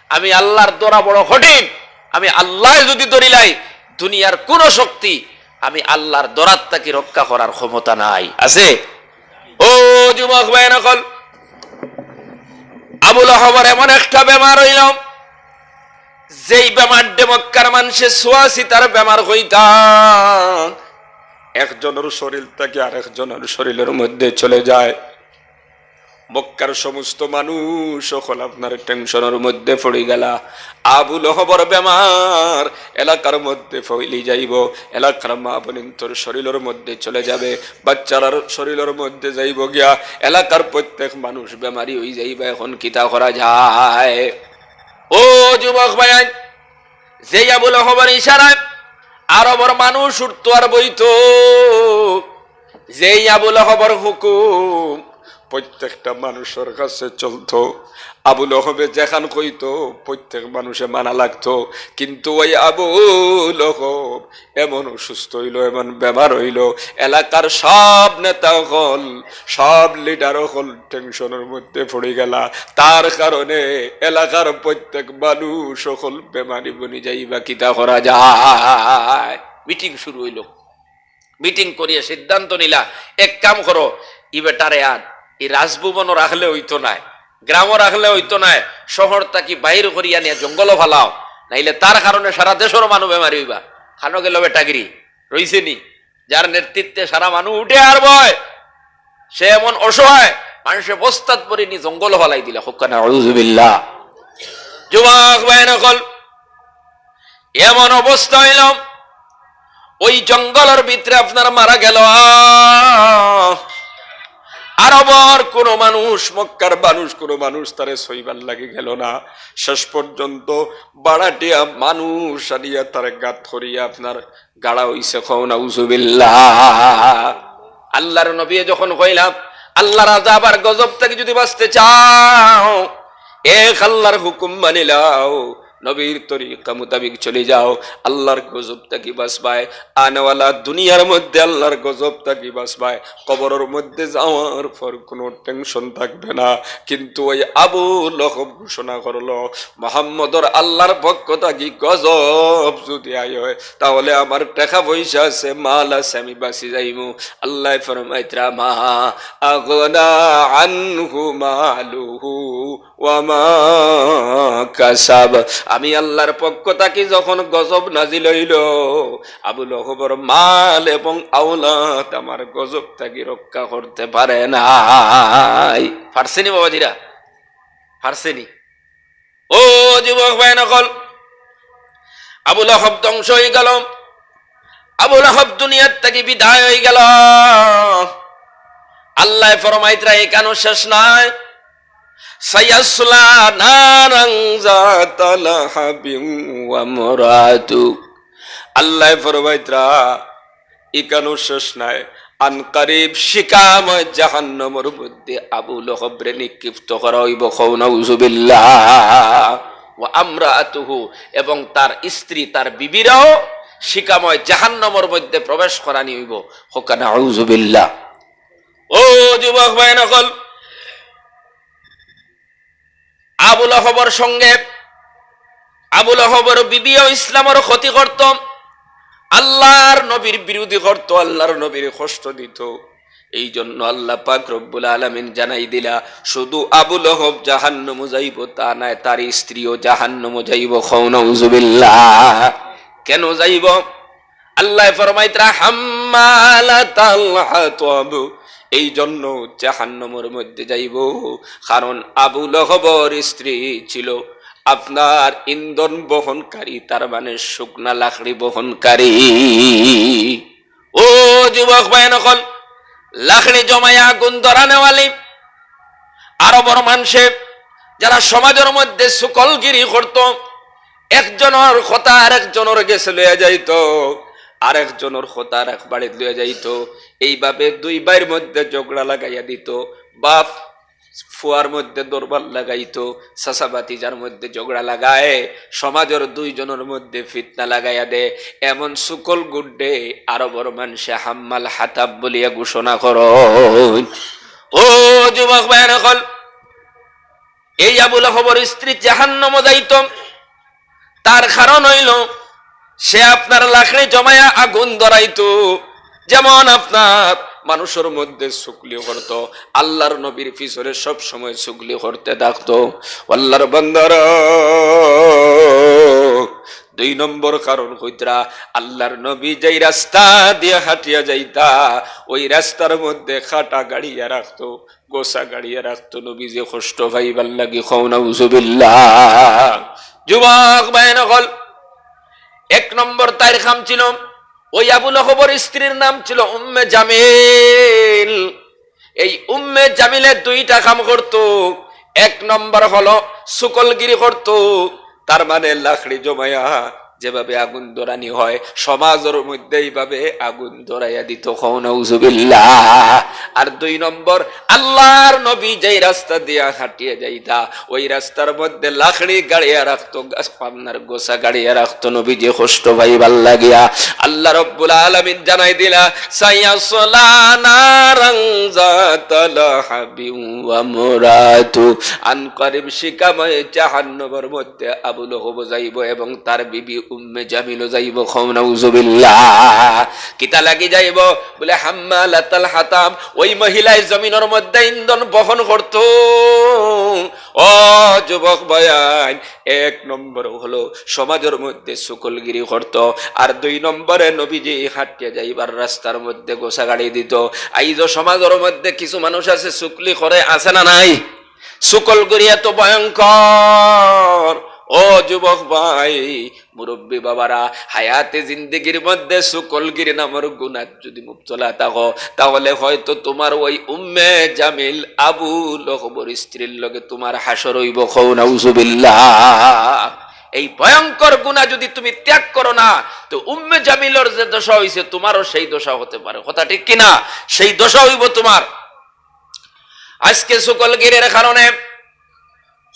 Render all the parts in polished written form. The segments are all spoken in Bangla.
আমি আল্লাহর দরা বড় কঠিন, আমি আল্লাহ যদি দরিলাই দুনিয়ার কোন শক্তি আমি আল্লাহর দরাত্মাকে রক্ষা করার ক্ষমতা নাই। আছে? ও যুবক ভাই নকল, আবু লাহাবের এমন একটা বেমার হইল, যেই বেমার মক্কার মানুষের সোয়াসি তার বেমার হইতা একজনের শরীর থেকে আরেকজনের শরীরের মধ্যে চলে যায়। মক্কার সমস্ত মানুষ সকল আপনার টেনশনের মধ্যে পড়ে গেলা। আবু লাহাবের বেমার এলাকার মধ্যে ফইলি যাইব, এলাকার মা বোনের শরীরের মধ্যে চলে যাবে, বাচ্চার শরীরের মধ্যে যাইব গিয়া এলাকার প্রত্যেক মানুষ বেমারি হয়ে যাইবে। এখন কিতা করা যায়? ও যুবক ভাই, যেই আবু লাহাবের ইশারায় আরবের মানুষ উঠতো আর বইতো, যেই আবু লাহাবের হুকুম প্রত্যেকটা মানুষের কাছে চলতো। আবু লাহাবে যেখান কইতো প্রত্যেক মানুষে মানা লাগতো। কিন্তু ওই আবু লাহাব এমন অসুস্থ হইল, এমন বেমার হইল, এলাকার সব নেতা হল, সব লিডার হল টেনশনের মধ্যে পড়ে গেলা। তার কারণে এলাকার প্রত্যেক মানুষ হল বেমারি বনি যাইবা। কিতা করা যায়? মিটিং শুরু হইল। মিটিং করিয়া সিদ্ধান্ত নিলা, এক কাম করো, ই বেটারে আর এই রাজভবনও রাখলে হইতো না, গ্রামও রাখলে হইতো না, শহর তাকি বাহির করিয়া নিয়ে জঙ্গলও ফালাও, নাইলে তার কারণে সারা দেশের মানুষ বেমারি হইবা। খানো গেল বেটাগিরি রইছে নি, যার নেতৃত্বে সারা মানুষ উঠে আর বয়, সে এমন অসহায় মানুষে বস্তাত পরিনি জঙ্গল ফালাই দিলা। হুক্কানা আউযুবিল্লাহ। যুবক ভাই নকল, এমন অবস্থা হইল ওই জঙ্গলের ভিতরে আপনার মারা গেল আরবর কোন মানুষ, মক্কার মানুষ কোন মানুষ তারে সইবার লাগে গেল না। শেষ পর্যন্ত বাড়াটিয়া মানুষ আনিয়া তারে গাত করিয়া আপনার গাড়া হইছে। নাউযুবিল্লাহ। আল্লাহর নবী যখন কইলাম আল্লাহর আযাব আর গজব থেকে যদি বাঁচতে চাও, এক আল্লাহর হুকুম মানিলাও, নবীর তরিকা মোতাবিক চলে যাও, আল্লাহর গজব থেকে বাঁচবায়। আনেওয়ালা দুনিয়ার মধ্যে আল্লাহর গজব থেকে বাঁচবায়, কবরের মধ্যে যাওয়ার পর কোনো টেনশন থাকবে না। কিন্তু ওই আবু লাহাব ঘোষণা করলো, মুহাম্মদর আল্লাহর পক্ষ থেকে গজব যদি আয় হয় তাহলে আমার টাকা পয়সা আছে, মাল আছে, আমি বাঁচি যাইমু। আল্লাহ ফরমাইতরা মা আগনা আনহু মালুহু ওয়া মা কাসাব। আমি আল্লাহর পক্ষ থেকে যখন গজব নাজিল হইল, আবু লাহাবের মাল এবং আওলাদ আমার গজব থেকে রক্ষা করতে পারে নাই। পারছেনি বাবাজিরা? পারছেনি? ও যুবক ভাই নকল, আবু লাহাব ধ্বংস হয়ে গেল, আবু লাহাব দুনিয়ার থেকে বিদায় হয়ে গেল। আল্লাহ ফরমাইতরা এখানেও শেষ নাই, সায়াসলা নারাং যাতা লাহাবিন ওয়া মুরাতু। আল্লাহ ফরমাইতরা এখানেও শেষ নাই, আনকারিব শিকাময় জাহান্নামের মধ্যে আবু লাহাবরে নিক্ষিপ্ত করা হইব। নাউযুবিল্লাহ। ওয়া আমরাতুহু, এবং তার স্ত্রী তার বিবিরাও শিকাময় জাহান্নামের মধ্যে প্রবেশ করানি হইব। নাউযুবিল্লাহ। ও যুবক ভাই নকল, আবু লাহাবের সঙ্গে আবু লাহাবের বিবিও ইসলামের ক্ষতি করত, আল্লাহর নবীর বিরোধী করত, আল্লাহর নবীর কষ্ট দিত। এই জন্য আল্লাহ পাক রব্বুল আলামিন জানাই দিলা, শুধু আবু লাহাব জাহান্নামে যাইব তা নয়, তার স্ত্রীও জাহান্নামে যাইব। নাউযুবিল্লাহ। কেন যাইব? আল্লাহ ফরমাইতরা হাম্মালাতাল হাতাব, এই জন্য জাহান্নামের মধ্যে যাইব, কারণ আবু লাহাবের স্ত্রী ছিল আপনার ইন্ধন বহনকারী, তার মানে শুকনা লাকড়ি বহনকারী। ও যুবক ভাই নকল, লাকড়ি জমায়া আগুন ধরানেওয়ালি আরবের মানুষে যারা সমাজের মধ্যে সুকলগিরি করত, একজনের কথা আরেকজনের গেছে লইয়া যাইত, আরেকজনের কথা আরেক বাড়ি লইয়া যাইত, এইভাবে দুই ভাইয়ের মধ্যে ঝগড়া লাগাইয়া দিত, বাপ ফুয়ার মধ্যে দরবার লাগাইতো, চাচাবাতি যার মধ্যে ঝগড়া লাগায়, সমাজের দুইজনের মধ্যে ফিতনা লাগাইয়া দে। এমন সুকল গুড্ডে আরবর মানুষে হাম্মাল হাতাব বলিয়া ঘোষণা কর। ও যুবক ভাই নকল, এই আবু লাহাবের স্ত্রী জাহান্নামে যাইত, তার কারণ হইল সে আপনার লাকড়ি জমায়া আগুন ধরাইতো। যেমন আপনার মানুষের মধ্যে চুগলি করত, আল্লাহর নবীর পিছনে সব সময় চুগলি করতে থাকতো। আল্লাহর বান্দারা, 2 নম্বর কারণ হইতরা, আল্লাহর নবী যেই রাস্তা দিয়ে হাঁটিয়া যাইতা ওই রাস্তার মধ্যে খাটা গাড়িয়া রাখতো, গোসা গাড়িয়া রাখতো, নবী যে কষ্ট পাইবার লাগি। নাউযুবিল্লাহ। যুবক ভাইয়েরা হল, 1 নম্বর তার কাম ছিল, ওই আবু লাহাবের স্ত্রীর নাম ছিল উম্মে জামিল। এই উম্মে জামিলে 2টা কাম করত। 1 নম্বর হলো শুকলগিরি করত, তার মানে লাকড়ি জমায়া যেভাবে আগুন ধরানি হয় সমাজের মধ্যে এইভাবে আগুন ধরাইয়া দিত। নাউযুবিল্লাহ। আর 2 নম্বর, আল্লাহর নবী যেই রাস্তা দিয়া হাঁটিয়ে যাইতা ওই রাস্তার মধ্যে লাকড়ি গাড়িয়া রাখতো, গাছপান্নার গোসা গাড়িয়া রাখতো, নবী যে কষ্ট পাইবার লাগিয়া। আল্লাহ রাব্বুল আলামিন জানাই দিলা, সায়াসলা নারান যাতা লাহাবিন ওয়া মুরাতু, আনকারিব শিকাময় জাহান্নামের মধ্যে আবু লাহাব যাইব এবং তার বিবি উম্মে জামিল যাইব। নাউযুবিল্লাহ। কিতা লাগি যাইব? বলে হাম্মালাতাল হাতাব। ওই মহিলায় জমিনের মধ্যে ইন্ধন বহন করত। ও যুবক ভাইয়ান, 1 নম্বর হলো সমাজের মধ্যে শুকলগিরি করত, আর 2 নম্বরে নবীজি হাঁটিয়ে যাইবার রাস্তার মধ্যে গোসা গাড়ি দিত। আইজ সমাজের মধ্যে কিছু মানুষ আছে শুকলি করে, আছে না নাই? শুকলগিরি এত ভয়ঙ্কর। ও যুবক ভাই, মুরব্বী বাবারা, হায়াতে জিন্দেগির মধ্যে শুকলগিরি নামের গুনাহ যদি মুবতলা থাকো তাহলে হয়তো তোমার ওই উম্মে জামিল আবু লাহাবের স্ত্রীর লগে তোমার হাসর হইব। নাউযুবিল্লাহ। এই ভয়ঙ্কর গুনাহ যদি তুমি ত্যাগ করো না তো উম্মে জামিলের যে দশা হইছে তোমারও সেই দশা হতে পারে। কথা ঠিক কিনা? সেই দশা হইব তোমার। আজকে শুকলগিরির কারণে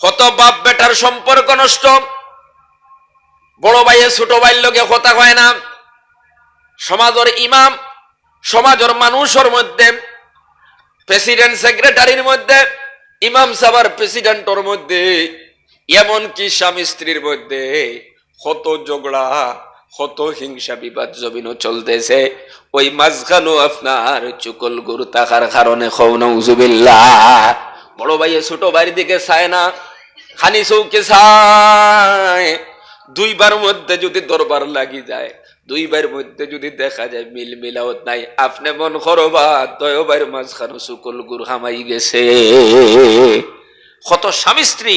কত বাপ বেটার সম্পর্ক নষ্ট, বড় ভাইয়ে ছোট ভাইয়ের লগে কথা হয় না, সমাজের ইমাম, সমাজের মানুষের মধ্যে, প্রেসিডেন্ট সেক্রেটারির মধ্যে, ইমাম সাহেবের প্রেসিডেন্টর মধ্যে, এমনকি স্বামী স্ত্রীর মধ্যে কত ঝগড়া, কত হিংসা বিবাদ জমিনও চলতেছে। ওই মাঝখানেও আপনার চুকল গরু থাকার কারণে। নাউযুবিল্লাহ। বড় ভাইয়ে ছোট ভাইয়ের দিকে চায় না, খানি চৌকে চায়। 2 বার মধ্যে যদি দরবার লাগি যায়, 2 বার মধ্যে যদি দেখা যায় মিল মিলাওত নাই, আপনি মন করবা 2 ভাইয়ের মাঝখানে চুকল গরু হামাই গেছে। কত স্বামী স্ত্রী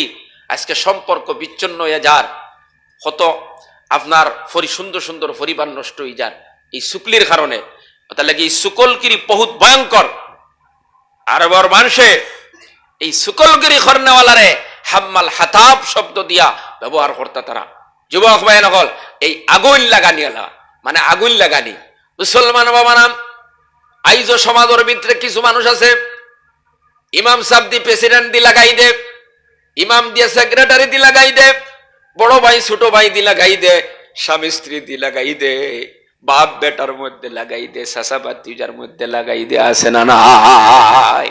আজকে সম্পর্ক বিচ্ছিন্ন হয়ে যার, কত আপনার সুন্দর সুন্দর পরিবার নষ্ট হয়ে যার এই শুকলির কারণে। তাহলে এই শুকলগিরি বহুত ভয়ঙ্কর। আরবর মানুষে এই শুকলগিরি করনেওয়ালারে হাম্মাল হাতাব শব্দ দিয়া ব্যবহার করতে তারা। যুবক ভাই নকল, এই আগুন লাগানি মানে আগুন লাগানি। মুসলমান বাবা নাম, আইজ সমাজের ভিতরে কিছু মানুষ আছে ইমাম সাহেব দি প্রেসিডেন্ট দি লাগাই দে, ইমাম দিয়ে সেক্রেটারি দি লাগাই দে, বড় ভাই ছোট ভাই দি লাগাই দে, স্বামী স্ত্রী দি লাগাই দে, বাপ বেটার মধ্যে লাগাই দে, চাচা ভাতিজার মধ্যে লাগাই দে। আছে না নাই?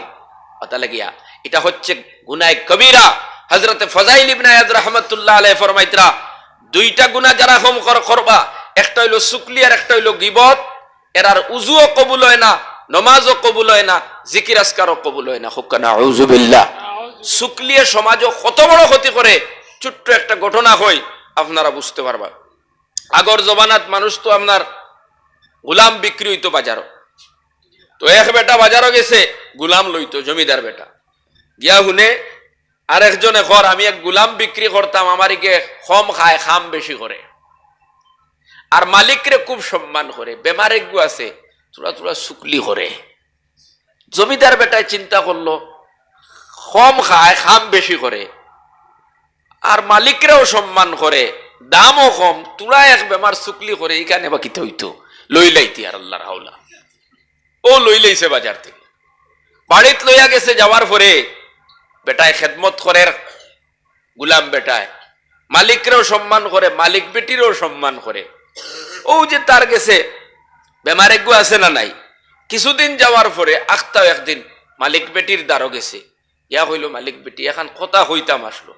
কথা লাগিয়া এটা হচ্ছে গুনাহ কবিরা। হযরতে ফজাইল ইবনে ইয়াদ রাহমাতুল্লাহ আলাইহি ফরমাইতরা, 2টা গুনাহ যারা কম করবা, একটা হইলো শুকলি আর একটা হইলো গীবত। এরার উযুও কবুল হয় না, নামাজও কবুল হয় না, জিকির আজকারও কবুল হয় না। নাউযুবিল্লাহ। শুকলিয়ে সমাজও কত বড় ক্ষতি করে, ছোট্ট একটা ঘটনা হয় আপনারা বুঝতে পারবা। আগর জমানাত মানুষ তো আপনার গোলাম বিক্রি হইতো বাজারও। তো এক বেটা বাজারও গেছে, গোলাম লইতো, জমিদার বেটা গিয়া শুনে আর একজনে কর, আমি এক গোলাম বিক্রি করতাম, আমারিকে কম খায়, খাম বেশি করে, আর মালিকরে খুব সম্মান করে, বেমারে গু আছে তোরা তোরা শুকলি করে। জমিদার বেটায় চিন্তা করলো, কম খায়, খাম বেশি করে, আর মালিকরেও সম্মান করে, দামও কম, তোরা এক বেমার শুকলি করে, এইখানে বা কিতে হইতো লইলাইতি। আর আল্লাহর হাওলা, ও লইলাইছে বাজার থেকে, বাড়িত লইয়া গেছে। যাওয়ার পরে বেটায় খেদমত করে, গুলাম বেটায় মালিকরেও সম্মান করে, মালিক বেটিরও সম্মান করে। ও যে তার গেছে বেমারে গু আছে না নাই, কিছুদিন যাওয়ার পরে আখতাও একদিন মালিক বেটির দ্বারও গেছে, ইয়া হইল মালিক বেটি এখন কথা হইতাম আসলো,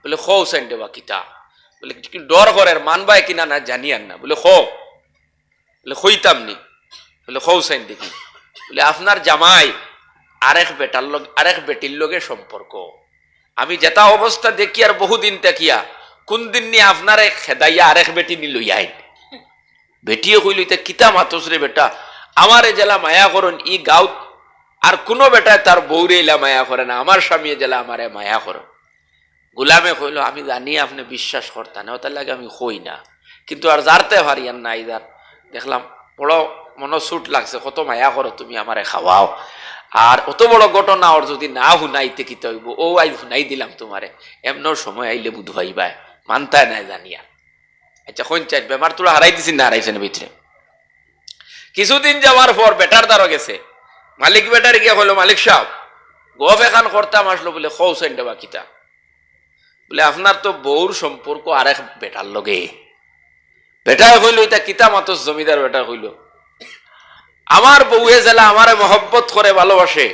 বলে খৌ সাইন দেবা কিতা, বলে কি ডর করের মানবাই কিনা না জানি আর না, বলে বলে হইতাম নি, বলে খৌ সাইন দেখি, বলে আপনার জামাই আরেক বেটির লগে সম্পর্ক, আমি যেটা অবস্থা দেখি আর বহুদিন দেখিয়া কোন দিন নিয়ে আপনার খেদাইয়া আরেক বেটি নি লইয়া আইন। বেটিয়ে কইল ইতা কিতা মাতস রে বেটা, আমারে জেলা মায়া করন ই গাঁত আর কোনো বেটায় তার বৌরে ইলা মায়া করে না, আমার স্বামী জেলা আমারে মায়া করন। গুলামে কইল আমি জানি আপনি বিশ্বাস করতেন না, ওটার লাগে আমি কই না, কিন্তু আর জারতে পারিয়ান না, ইদার দেখলাম বড় মনসুট লাগছে, কত মায়া করো তুমি আমারে খাওয়াও, আর অত বড় ঘটনা ওর যদি না হুনাইতে কি হইব, ও আই হুনাই দিলাম তোমারে, এমন সময় আইলে বুধ ভাইবাই মানতায় নাই জানিয়া। আচ্ছা কোন চাই বেমার তোরা হারাই দিছি না হারাইছেন ভিতরে। কিছুদিন যাওয়ার পর বেটার দ্বারা গেছে, মালিক বেটার গিয়ে হলো মালিক সাহেব গফ এখান করতাম আসলো, বলে খৌ সেন দেবা কিতা, বলে আপনার তো বউর সম্পর্ক আরেক বেটার লগে। বেটার হইল এটা কিতা মাতো জমিদার বেটার হইল, আমার বউয়ে জেলা আমারে মহব্বত করে ভালোবাসে,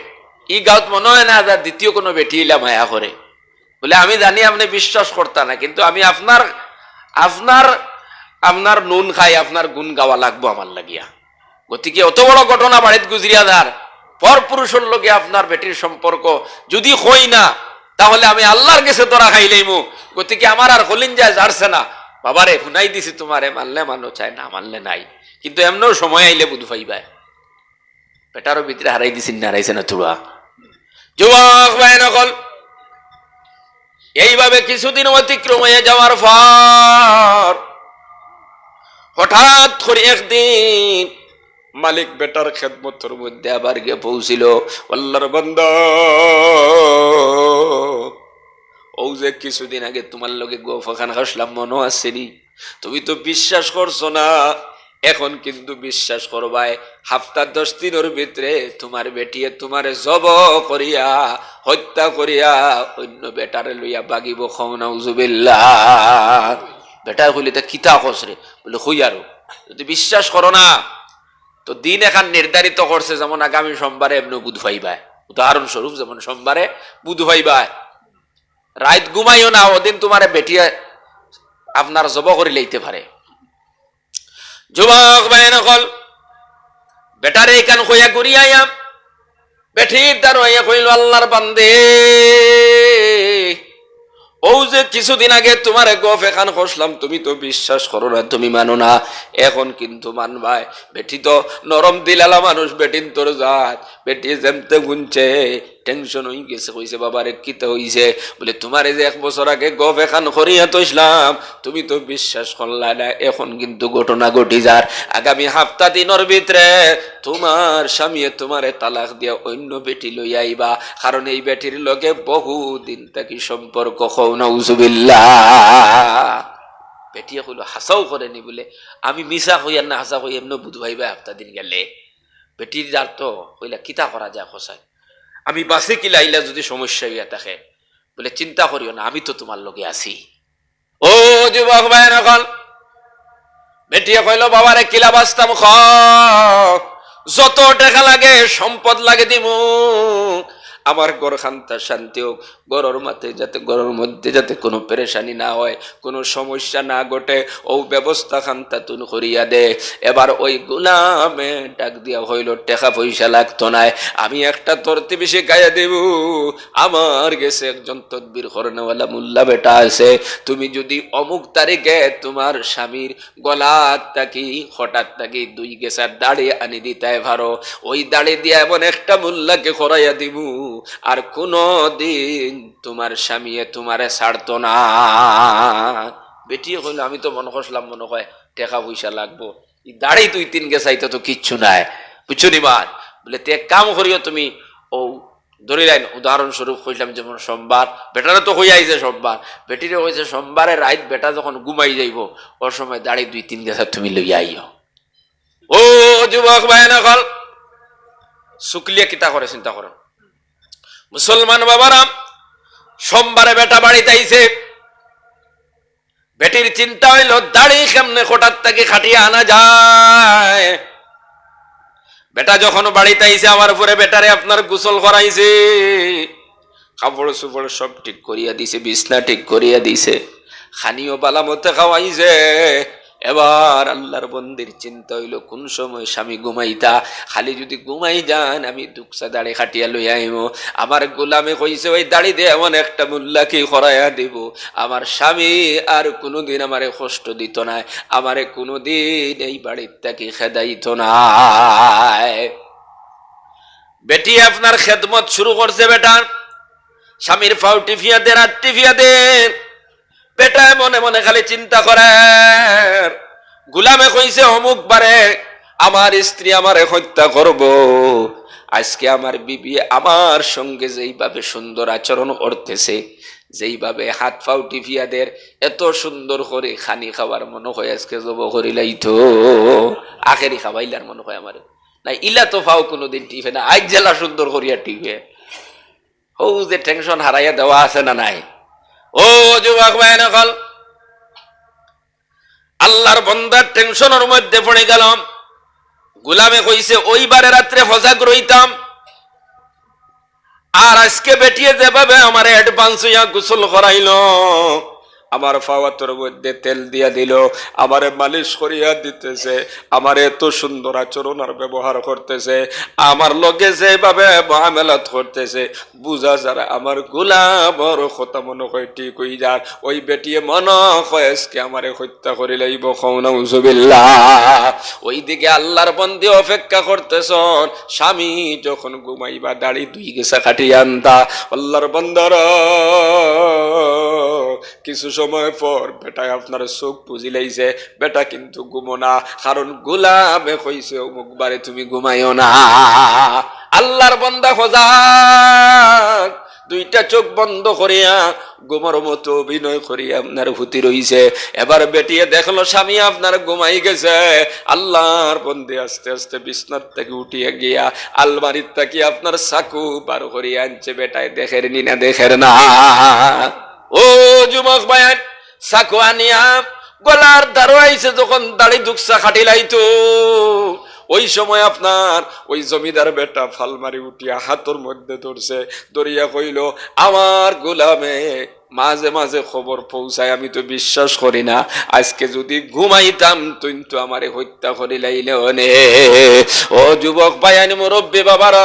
ই গাঁত মনে হয় না যার দ্বিতীয় কোনো বেটি ইলা মায়া করে। বলে আমি জানি আপনি বিশ্বাস করতা না, কিন্তু আমি আপনার আপনার আপনার নুন খাই, আপনার গুণ গাওয়া লাগবো আমার লাগিয়া। গতিকে অত বড় ঘটনা বাড়িতে গুজরিয়া দার পর পুরুষের লগে আপনার বেটির সম্পর্ক যদি হই না, তাহলে আমি আল্লাহর কাছে তোরা খাইলেইমু। গতিকে আমার আর হলিন যায় যাচ্ছে না, বাবারে শুনাই দিছি তোমারে, মানলে মানো চাই না মানলে নাই, কিন্তু এমনও সময় আইলে বুধ পাইবা। বেটারও ভিতরে হারাই দিছি না হারাইছে না তোরা যুবক ভাই নকল। এইভাবে কিছুদিন অতিক্রম হয়ে যাওয়ার পর হঠাৎ করে একদিন মালিক বেটার খেদমতের মধ্যে আবার গিয়ে পৌঁছিল, আল্লাহর বান্দা ও যে কিছুদিন আগে তোমার লগে গোফাখান হাসলাম মনে আসেনি, তুমি তো বিশ্বাস করছো না, এখন কিন্তু বিশ্বাস করবাই। হাফতা 10 দিনের ভিতরে তোমার বেটিয়ে তোমারে জব করিয়া হত্যা করিয়া অন্য বেটারে লইয়া বাগিব। নাউজুবিল্লাহ। বেটা হইলে তা কিতা কসরে, বলে হই আরো যদি বিশ্বাস করো না তো দিন এখন নির্ধারিত করছে, যেমন আগামী সোমবারে এমনি বুধ পাইবা, উদাহরণস্বরূপ যেমন সোমবারে বুধ পাইবা, রাত ঘুমাইও না, ওদিন তোমারে বেটিয়ে আপনার জব করে লইতে পারে। যুবক ভাই নকল বেটারে এখান কইয়া ঘুরিয়াইয়া বেঠির দ্বার হইয়া কইল, আল্লাহর বান্দে ও যে কিছুদিন আগে তোমার গফ এখান খসলাম, তুমি তো বিশ্বাস করো না, তুমি মানো না, এখন কিন্তু মানবাই। বেটি তো নরম দিলালা মানুষ, বেটিন তোর জাত, বেটি যেমতে গুনছে টেনশন হয়ে গেছে, কইছে বাবারে কিতে হইছে, বলে তোমার যে 1 বছর আগে গফ এখান করিয়া তো ইসলাম, তুমি তো বিশ্বাস করলা না, এখন কিন্তু ঘটনা ঘটি যার আগামী হাফতা দিনের ভিতরে তোমার স্বামী তোমারে তালাক দিয়া অন্য বেটি লই আইবা, কারণ এই বেটির লগে বহুদিন থাকি সম্পর্ক। নাউজুবিল্লাহ। বেটিয়া কইল হাসাও করেনি, বলে আমি মিশা কই আর না হাসা কই এমন বুধ ভাইবা হাফতা দিন গেলে। বেটির যার তো কইলা কিতা করা যায় খসাই, আমি বাসে কিলা আইলা যদি সমস্যা হইয়া থাকে, বলে চিন্তা করিও না, আমি তো তোমার লগে আছি। ও যুবক ভাই নকল বেটিয়া কইল বাবারে কিলা বাঁচতাম, যত টাকা লাগে সম্পদ লাগে দিমু, আমার ঘর খান্তা শান্তি হোক, ঘরের মধ্যে যাতে কোনো পেরেশানি না হয়, কোনো সমস্যা না ঘটে, ও ব্যবস্থা খান্তা তুন করিয়া দে। এবার ওই গোলামে ডাক দিয়া হইল, টাকা পয়সা লাগতো না, আমি একটা তরতিবি শিখাইয়া দেব, আমার গেছে একজন তদবির করনেওয়ালা মুল্লা বেটা আছে, তুমি যদি অমুক তারিখে তোমার স্বামীর গলাত থাকি হঠাৎ থাকি 2 গেছার দাড়ি আনি দিতে পারো, ওই দাড়ি দিয়ে এমন একটা মুল্লাকে খরাইয়া দিব, আর কোনো দিন তোমার স্বামী তোমারে ছাড়তো না। বেটিয়ে কইল আমি তো মনে করলাম মনে হয় টাকা পয়সা লাগবো, দাড়ি 2-3 গেছাইতে তো কিচ্ছু নাই, বুঝছো নি মান, বলে তে কাম করিও তুমি, ও ধরে লাইন উদাহরণস্বরূপ কইলাম যেমন সোমবার, বেটারে তো হইয়া আইছে সোমবার, বেটিরে হয়েছে সোমবারে রাত বেটা যখন ঘুমাই যাইব, ওর সময় দাড়ি 2-3 গেছা তুমি লইয়া আইও। ও যুবক ভাই নকল শুক্লিয়া কিতা করে চিন্তা করো, মুসলমান বাবারা সোমবারে বেটা বাড়িতে আইছে, বেটির চিন্তা হইল দাড়ি কেমনে হঠাৎ থেকে খাটিয়ে আনা যায়। বেটা যখন বাড়িতে আইছে আমার পরে বেটারে আপনার গোসল করাইছে, কাপড় চোপড় সব ঠিক করিয়া দিছে, বিছনা ঠিক করিয়া দিছে, খানিও বালা মতে খাওয়াইছে। এবার আল্লাহর বন্দির চিন্তা হইল কোন সময় স্বামী ঘুমাইতা, খালি যদি ঘুমাই যান আমি দুঃখা দাড়ি খাটিয়া লই আইব। আমার গোলামে কইছে ওই দাড়ি দিয়ে এমন একটা মুল্লাকে খরাইয়া দিব, আমার স্বামী আর কোনোদিন আমারে কষ্ট দিত না, আমারে কোনোদিন এই বাড়ির থেকে খেদাইত না। বেটি আপনার খেদমত শুরু করছে, বেটা স্বামীর ফাউ টিফিয়া দেন আর টিফিয়া দেন। বেটা মনে মনে খালি চিন্তা করে, গুলামে কইছে অমুক বারে আমার স্ত্রী আমারে হত্যা করব, আজকে আমার বিবি আমার সঙ্গে যেইভাবে সুন্দর আচরণ করতেছে, যেইভাবে হাত ফাউ টিফিয়াদের এত সুন্দর করে খানি খাবার মনে হয় আজকে জব করিলাই তো আখেরি খাবাইলার মনে হয় আমার না, ইলা তো ফাও কোনোদিন টিফে না, আজ জেলা সুন্দর করিয়া টিফে। ও যে টেনশন হারাইয়া দেওয়া আছে না নাই? ও যুবক ভাই নকল, আল্লাহর বন্দার টেনশনের মধ্যে পড়ে গেল। গুলামে কইছে ওইবারে রাত্রে হজাগ রইতাম, আর আজকে বেটিয়ে যেভাবে আমার অ্যাডভান্স হইয়া গোসল করাইল, আমার ফাওয়াতর মধ্যে তেল দিয়া দিল, আমারে মালিশ করিয়া দিতেছে, আমার এত সুন্দর আচরণ আর ব্যবহার করতেছে, আমার লগে যেভাবে মুআমালাত করতেছে, বুঝা যারা আমার গোলামর কথা মনে হয় ঠিক হই যার, ওই বেটিয়ে মনে হয় আজকে আমারে হত্যা করি লাইব। নাউজুবিল্লাহ। ওইদিকে আল্লাহর বন্দী অপেক্ষা করতেছন, স্বামী যখন ঘুমাইবা দাড়ি দুই গেছা কাটিয়ে আনতা। আল্লাহর বান্দারা কিছু সময় পর বেটায় আপনার চোখ বুঝিলাইছে, বেটা কিন্তু ঘুমো না, কারণ গোলামে কইছে অমুক বারে তুমি ঘুমাইও না। আল্লাহর বান্দা সজাগ, দুইটা চোখ বন্ধ করিয়া ঘুমার মতো অভিনয় করিয়া আপনার ভূতি রইছে। এবার বেটিয়ে দেখলো স্বামী আপনার ঘুমাই গেছে। আল্লাহর বন্দে আস্তে আস্তে বিছনার থেকে উঠিয়া গিয়া আলমারির থেকে আপনার চাকু বার করিয়া আনছে। বেটায় দেখের নি না দেখের না? ও যুবক ভাইয়ান, চাকু আনিয়া গলার দাঁড়াইছে, যখন দাড়ি দুঃখা খাটিলাইতো ওই সময় আপনার ওই জমিদার বেটা ফালমারি উঠিয়া হাতর মধ্যে ধরছে, ধরিয়া কইল আমার গোলামে মাঝে মাঝে খবর পৌঁছায়, আমি তো বিশ্বাস করি না, আজকে যদি ঘুমাইতাম তুই তো আমারে হত্যা করিলাইলে অনে। ও যুবক ভাইয়ান, মুরব্বী বাবারা,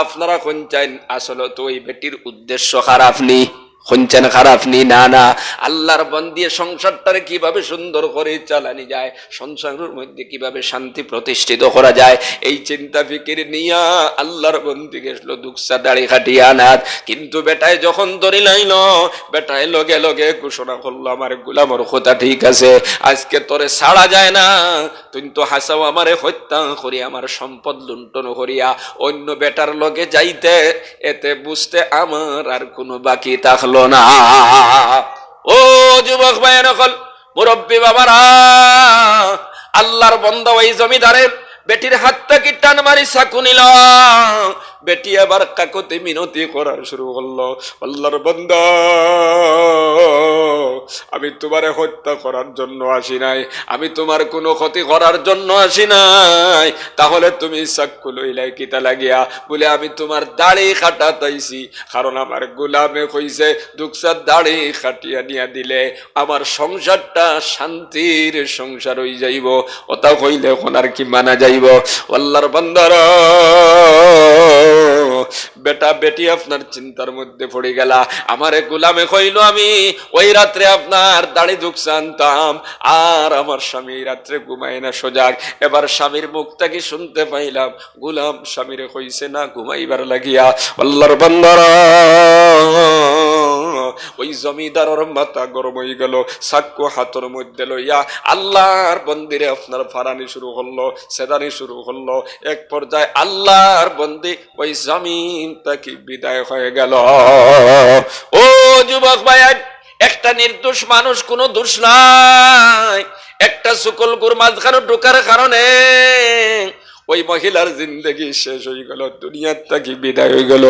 আপনারা কোন চাইন আসলে তো ওই বেটির উদ্দেশ্য খারাপ নি, খুঁজছেন খারাপ নি, না না, আল্লাহর বন্দী সংসারটারে কিভাবে সুন্দর করে চালানি যায়, সংসারের মধ্যে কিভাবে শান্তি প্রতিষ্ঠিত করা যায়, এই চিন্তা ফিকির নিয়া আল্লাহর বন্দী গেছিল দুঃখা দাড়ি খাটিয়া আনাত। কিন্তু বেটায় যখন ধরি লাইল, বেটায় লগে লগে ঘোষণা করলো আমার গোলামর কথা ঠিক আছে, আজকে তোরে ছাড়া যায় না, তুই তো হাসাও আমারে হত্যা করি আমার সম্পদ লুণ্ঠন করিয়া অন্য বেটার লগে যাইতে, এতে বুঝতে আমার আর কোনো বাকি থাকলো না। ও যুবক ভাই নকল, মুরব্বী বাবারা, আল্লাহর বন্দা ওই জমিদারের বেটির হাতটা কি টান মারি চাকু নিল। বেটি আবার কাকতে মিনতি করা শুরু করলো, আল্লাহর বান্দা আমি তোমারে হত্যা করার জন্য আসি নাই, আমি তোমার কোনো ক্ষতি করার জন্য আসি নাই, তাহলে তুমি চাকু লইলাই কিতা লাগিয়া? বলে আমি তোমার দাড়ি কাটাতাইছি, কারণ আমার গোলামে কইছে দুঃখার দাড়ি কাটিয়া নিয়া দিলে আমার সংসারটা শান্তির সংসার হয়ে যাইব, ওটা কইলে এখন আর কি মানা যাইব? আল্লাহর বান্দারা, বেটা বেটি আপনার চিন্তার মধ্যে পড়ে গেলা। আমারে গোলামে কইল আমি ওই রাত্রে আপনার দাড়ি দুঃখা আনতাম, আর আমার স্বামী রাত্রে ঘুমায় না সজাগ। এবার স্বামীর মুখটা কি শুনতে পাইলাম, গোলাম স্বামীরে কইছে না ঘুমাইবার লাগিয়া। আল্লাহর বান্দারা, ওই জমিদারের মাথা গরম হয়ে গেল, চাকু হাতের মধ্যে লইয়া আল্লাহর বন্দিরে আপনার ফারানি শুরু করলো, সেদানি শুরু করলো। এক পর্যায়ে আল্লাহর বন্দি ওই জমিন থেকে বিদায় হয়ে গেল। ও যুবক ভাই, একটা নির্দোষ মানুষ, কোনো দোষ নাই, একটা শুকল গুর মাঝখানে ঢোকার কারণে ওই মহিলার জিন্দগি শেষ হয়ে গেল, দুনিয়ার থেকে বিদায় হয়ে গেল।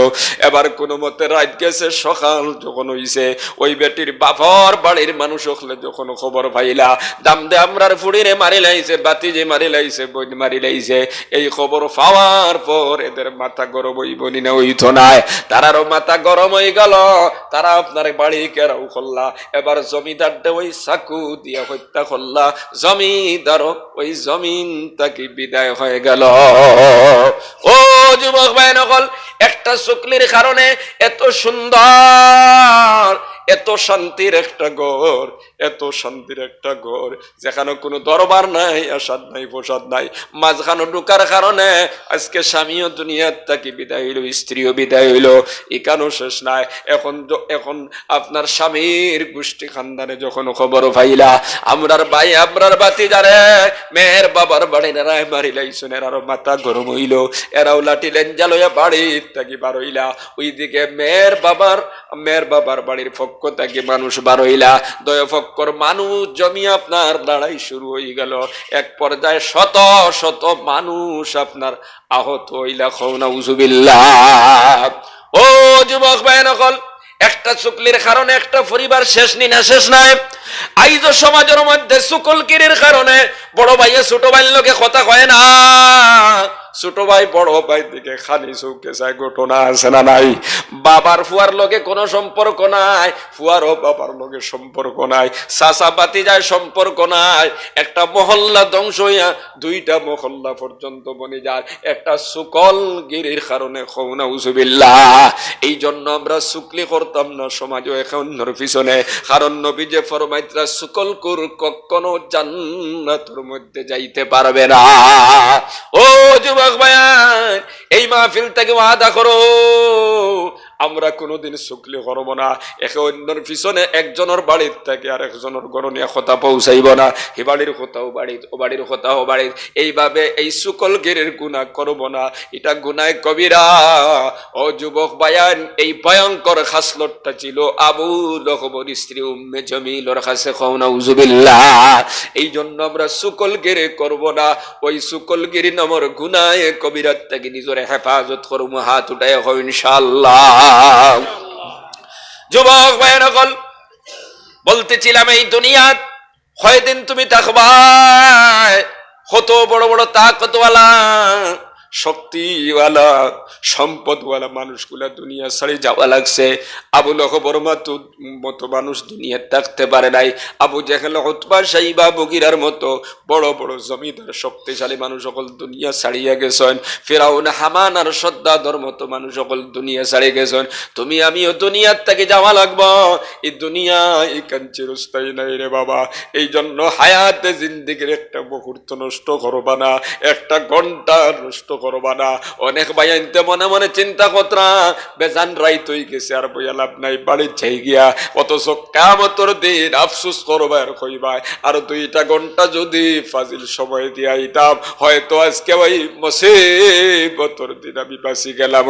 এবার কোনো মতে রাত গেছে, সকাল যখন হইছে, ওই বেটির বাপর বাড়ির মানুষ হলে যখন খবর পাইলা দাম দে আমরার ফুড়িরে মারি লাইছে, বাতি যে মারি লাইছে, বই মারি লাইছে, এই খবর পাওয়ার পর এদের মাথা গরম হইবনি না হইতো নাই, তারারও মাথা গরম হয়ে গেল। তারা আপনার বাড়ি কেরাও করলা, এবার জমিদারটা ওই চাকু দিয়া হত্যা করলা, জমিদারও ওই জমিন তাকে বিদায় হয়ে গেল। ও যুবক ভাই নকল, একটা শুকলির কারণে এত সুন্দর, এত শান্তির একটা ঘর, এত শান্তির একটা ঘর যেখানে কোনো দরবার নাই, আসাদ নাই, প্রসাদ নাই, মাঝখানে ঢুকার কারণে আজকে স্বামীও দুনিয়ার থেকে বিদায় হইল, স্ত্রীও বিদায় হইল, এখানেও শেষ নাই। এখন আপনার স্বামীর গোষ্ঠী খানদানে যখন খবর পাইলা, আমরার ভাই আমরার বাতি যারে মেয়ের বাবার বাড়ি নেড়ায় মারি লাইছেন, এরারও মাথা গরম হইল, এরাও লাঠি লেঞ্জা লইয়া বাড়ির থাকি বার হইলা। ওইদিকে মেয়ের বাবার বাড়ির পক্ষ থেকে মানুষ বার হইলা, দয় পক্ষর মানুষ জমিয়ে আপনার লড়াই শুরু হয়ে গেল। এক পর্যায়ে শত শত মানুষ আপনার আহত হইলা। খৌনা উজুবিল্লাহ। ও যুবক ভাই নকল, একটা চুকলির কারণে একটা পরিবার শেষ নি না শেষ নাই। আইজ সমাজের মধ্যে চুকলকিরির কারণে বড় ভাইয়ে ছোট ভাইয়ের লোকে কথা কয় না, ছোট ভাই বড় ভাই দিকে খালি চৌকে যায়, ঘটনা আছে না নাই? বাবার ফুয়ার লগে কোনো সম্পর্ক নাই, ফুয়ারও বাবার লগে সম্পর্ক নাই, চাচা বাতি যায় সম্পর্ক নাই। একটা মহল্লা ধ্বংস হইয়া দুইটা মহল্লা পর্যন্ত বনে যায় একটা চুকলগিরির কারণে। খৌনা উজুবিল্লাহ। এই জন্য আমরা চুকলি করতাম না সমাজও এখন পিছনে, কারণ নবী যে ফরমাইতরা চুকলকুর কখনো জান্নাতের মধ্যে যাইতে পারবে না। ও যুবক ভাইয়ান, এই মাহফিল থেকে ওয়াদা করো আমরা কোনোদিন চুকলি করবো না। একে অন্যর পিছনে একজনের বাড়ির থেকে আর একজনের গরণীয় কথা পৌঁছাইব না। হে বাড়ির কথাও বাড়ির, ও বাড়ির কথাও বাড়ির, এইভাবে এই চুকলগিরির গুনাহ করব না, এটা গুনাহ কবিরা। ও যুবক ভাইয়ান, এই ভয়ঙ্কর খাসলতটা ছিল আবু লহবের স্ত্রী উম্মে জমিলের কাছে। খৌনা উজুবিল্লাহ। এই জন্য আমরা চুকলগিরি করব না, ওই চুকলগিরি নামের গুনাহ কবিরাত থেকে নিজের হেফাজত করব। হাত উঠায় হয় ইনশাআল্লাহ। যুবক ভাইয়ের নকল, বলতেছিলাম এই দুনিয়াত কয়দিন তুমি থাকবা? কত বড় বড় তাকতওয়ালা, শক্তিওয়ালা, সম্পদওয়ালা মানুষগুলা দুনিয়া ছাড়ি যাওয়া লাগছে। আবু লহবের মতো মানুষ দুনিয়া থাকতে পারে নাই। আবু জেহেল, উতবা, শাইবা, মুগীরার মতো বড় বড় জমিদার শক্তিশালী মানুষ সকল দুনিয়া ছাড়িয়া গেছেন। ফিরাউন, হামান আর সদ্দাদর মতো মানুষ সকল দুনিয়া ছাড়িয়ে গেছেন। তুমি আমিও দুনিয়ার থেকে যাওয়া লাগবো। এই দুনিয়া এখান চিরস্থায়ী নাই রে বাবা। এই জন্য হায়াতে জিন্দিগির একটা মুহূর্ত নষ্ট করবা না, একটা ঘন্টা নষ্ট করবা না। অনেক ভাই আনতে মনে মনে চিন্তা কতরা বেজান রাইত হয়ে গেছে, আর বইয়া লাভ নাই, বাড়ির চাই গিয়া অথচ কিয়ামতের দিন আফসোস করবা আর কইবা আর 2টা ঘন্টা যদি ফাজিল সময় দিয়া দিতাম, হয়তো আজকে ওই মুসিবতের দিন আমি বাঁচি গেলাম।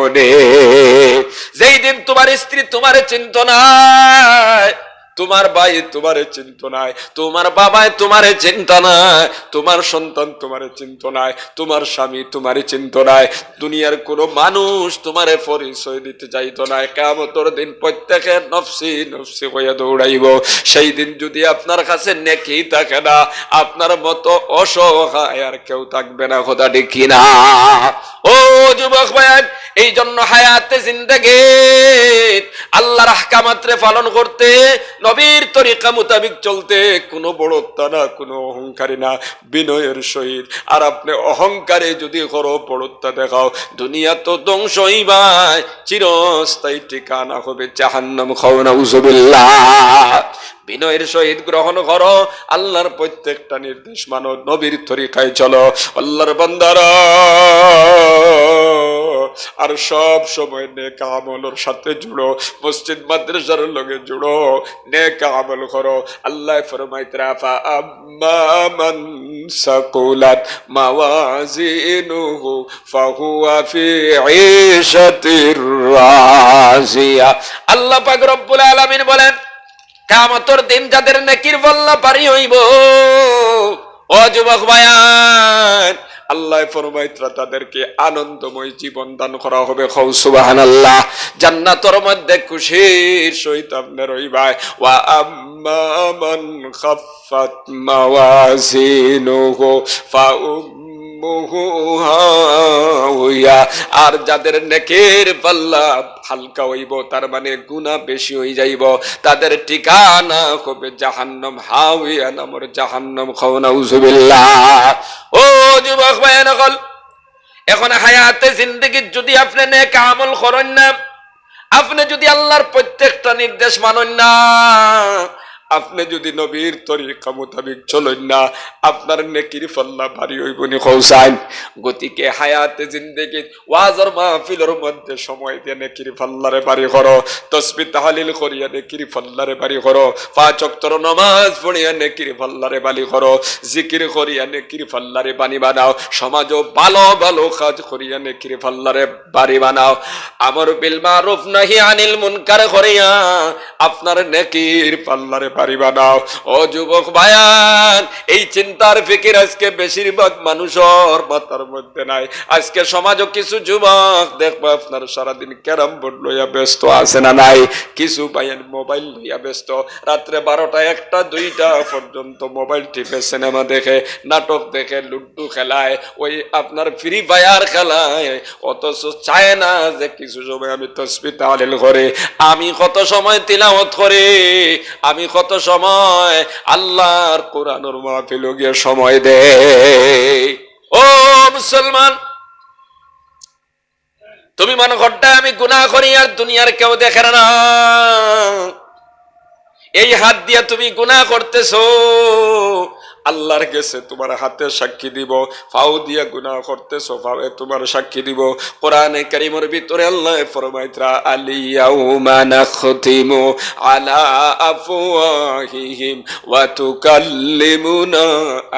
যেই দিন তোমার স্ত্রী তোমারে চিন্তা নাই, তোমার ভাই তোমারে চিন্তা নাই, তোমার বাবায় তোমারে চিন্তা নাই, তোমার সন্তান তোমারে চিন্তা নাই, তোমার স্বামী তোমারে চিন্তা নাই, দুনিয়ার কোনো মানুষ তোমারে পরিচয় দিতে চাইতো না। কিয়ামতের দিন প্রত্যেকে নফসি নফসি হইয়া দৌড়াইব। সেই দিন যদি আপনার কাছে নেকি থাকে না, আপনার মতো অসহায় আর কেউ থাকবে না। কথা ঠিক না? ও যুবক ভাই, এই জন্য হায়াতে জিন্দেগি আল্লাহর আহকামাত্রে পালন করতে, নবীর তরিকা মোতাবিক চলতে, কোনো বড়ত্ব না, কোনো অহংকারী না, বিনয়ের সহিত। আর আপনি অহংকারে যদি করো, বড়ত্ব দেখাও, দুনিয়া তো ধ্বংস হইবাই, চিরস্থায়ী ঠিকানা হবে জাহান্নাম। খাওনা উজুবিল্লাহ। বিনয়ের সহিত গ্রহণ করো, আল্লাহর প্রত্যেকটা নির্দেশ মানো, নবীর তরিকায় চলো। আল্লাহর বান্দারা আর সব সময় নেক আমলের সাথে জুড়ো, মসজিদ মাদ্রাসার লগে জুড়ো, নেক আমল করো। আল্লাহ ফরমাইতরা ফা আম্মা মান সাকুলাত মাওয়াজিনুহু ফাহুয়া ফি ঈশাতির রাজিয়া। আল্লাহ পাক রব্বুল আলামিন বলেন, কিয়ামতের দিন যাদের নেকির পাল্লা ভারী হইব, ও যুবক ভাইয়ান, আল্লাহ ফরমাইতরা তাদেরকে আনন্দময় জীবন দান করা হবে। খাও সুবহানাল্লাহ। জান্নাতের মধ্যে খুশির সহিত আপনি রইবাই। ওয়া আম্মা মান খাফফাত মাওয়াজিনুহু ফাউম্মুহু হাওয়া। আর যাদের নেকের পাল্লা হালকা হইব, তার মানে গুনাহ বেশি হয়ে যাইব, তাদের ঠিকানা হবে জাহান্নাম। হাওয়া নামের জাহান্নাম। খাও নাউজুবিল্লাহ। ও যুবক ভাইয়েরা, এখন হায়াতে জিন্দেগি যদি আপনি নেক আমল করেন না, আপনি যদি আল্লাহর প্রত্যেকটা নির্দেশ মানেন না, আপনি যদি নবীর তরিকা মোতাবেক চলেন না, আপনার নেকির পাল্লা ভারী হইব নি খৌসাইন। গতিকে হায়াতে জিন্দেগি ওয়াজর মাহফিলের মধ্যে সময় দিয়ে নেকির পাল্লারে ভারী করো, তাসবিহ তাহলিল করিয়া নেকির পাল্লারে ভারী করো, 5 ওয়াক্তের নামাজ পড়িয়া নেকির পাল্লারে ভারী করো, জিকির করিয়া নেকির পাল্লারে বানি বানাও, সমাজও ভালো ভালো কাজ করিয়া নেকির পাল্লারে ভারী বানাও, আমর বিল মারুফ নাহি আনিল মুনকার করিয়া আপনার নেকির পাল্লারে ভারী বানাও। ও যুবক ভাইয়ান, এই চিন্তার ফিকির আজকে বেশিরভাগ মানুষের মাথার মধ্যে নাই। আজকে সমাজও কিছু যুবক দেখবো আপনার সারাদিন ক্যারাম বোর্ড লইয়া ব্যস্ত আছে না নাই, কিছু ভাইয়ান মোবাইল লইয়া ব্যস্ত, রাত্রে 12টা 1টা 2টা পর্যন্ত মোবাইল টিপে সিনেমা দেখে, নাটক দেখে, লুডু খেলায়, ওই আপনার ফ্রি ফায়ার খেলায়, অথচ চায় না যে কিছু সময় আমি তাসবিহ তাহলিল করে, আমি কত সময় তিলাওয়াত করে, আমি কত সময় আল্লাহর কোরআনের মাহফিলে গিয়ে সময় দে। ও মুসলমান, তুমি মনে করতে আমি গুনাহ করি আর দুনিয়ার কেউ দেখে না। এই হাত দিয়ে তুমি গুনাহ করতেছো, আল্লাহর কাছে তোমার হাতে সাক্ষী দিব। ফাও দিয়া গুনাহ করতেছো, ফাওয়ে তোমার সাক্ষী দিব। কোরআনে কারীমের ভিতরে আল্লাহ ফরমাইতরা আলিয়াউমা নাখতিমু আলা আফওয়াহিহিম ওয়া তুকাল্লিমুনা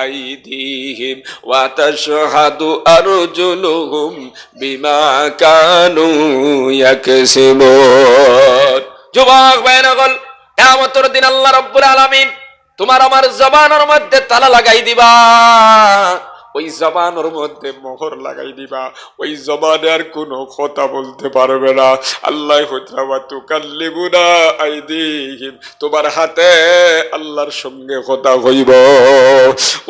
আইদিহিম ওয়া তাশহাদু আরজুলুহুম বিমা কানু ইয়াকসিবুন। যুবক ভাইরা, কিয়ামতের দিন আল্লাহ রাব্বুল আলামিন তোমার আমার জবানের মধ্যে তালা লাগাই দিবা, ওই জবানের মধ্যে মোহর লাগাই দিবা, ওই জবানে আর কোনো কথা বলতে পারবে না। আল্লাহ তুকাল্লিমুনা আইদিহিম, তোমার হাতে আল্লাহর সঙ্গে কথা হইব।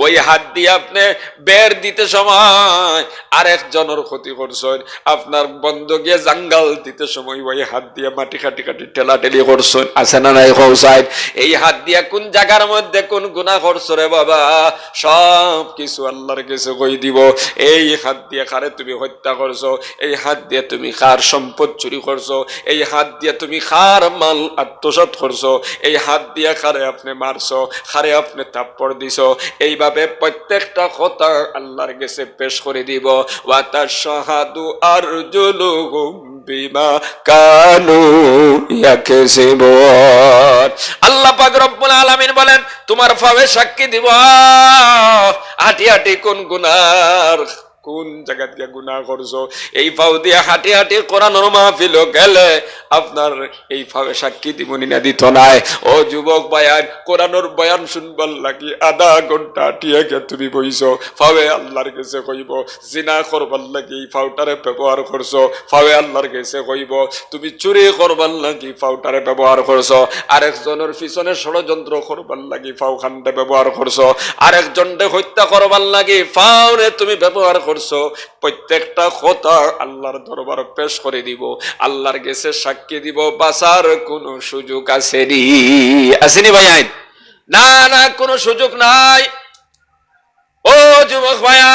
ওই হাত দিয়ে আপনি বের দিতে সময় আরেকজনের ক্ষতি করছেন, আপনার বন্ধ গিয়ে জাঙ্গাল দিতে সময় ওই হাত দিয়ে মাটি কাটি কাটি ঠেলাঠেলি করছেন, আছে না নাই কৌসাইড? এই হাত দিয়ে কোন জায়গার মধ্যে কোন গুনাহ করছো রে বাবা, সব কিছু আল্লাহর কাছে কই দিব। এই হাত দিয়ে কারে তুমি হত্যা করছো, এই হাত দিয়ে তুমি কার সম্পদ চুরি করছো, এই হাত দিয়ে তুমি কার মাল আত্মসাৎ করছো, এই হাত দিয়ে কারে আপনি মারছো, কারে আপনি থাপ্পড় দিছো, এইভাবে প্রত্যেকটা কথা আল্লাহর কাছে পেশ করে দিব। ওয়া তাশহাদু আরজুলুহুম বিমা কানু ইয়াকসিবুন। আল্লাহ পাক রব্বুল আলামিন বলেন, তোমার পায়ে সাক্ষী দিব, হাঁটি হাঁটি কোন গুনার কোন জায়গা দিয়ে গুনাহ করছো, এই পাও দিয়ে হাঁটি হাঁটি কোরআনের মাহফিল গেলে আপনার এই পাবে সাক্ষী দিবনি না দিত নাই। ও যুবক ভাইয়ান, কোরআনের বয়ান শুনবার লাগি আধা ঘন্টা হাঁটিয়ে গিয়ে তুমি বইছো, পাবে আল্লাহর কাছে কইব। জিনা করবার লাগি এই পাউটারে ব্যবহার করছো, পাবে আল্লাহর কাছে কইব। তুমি চুরি করবার লাগি পাউটারে ব্যবহার করছো, আরেকজনের পিছনে ষড়যন্ত্র করবার লাগি পাও খান্ডে ব্যবহার করছো, আরেকজনকে হত্যা করবার লাগি পাওরে তুমি ব্যবহার করছো। প্রত্যেকটা কথা আল্লাহর দরবার পেশ করে দিব, আল্লাহর কাছে সাক্ষী দিব। বাঁচার কোন সুযোগ আসেনি? আসেনি ভাই? না না, কোনো সুযোগ নাই। ও যুবক ভাইয়া,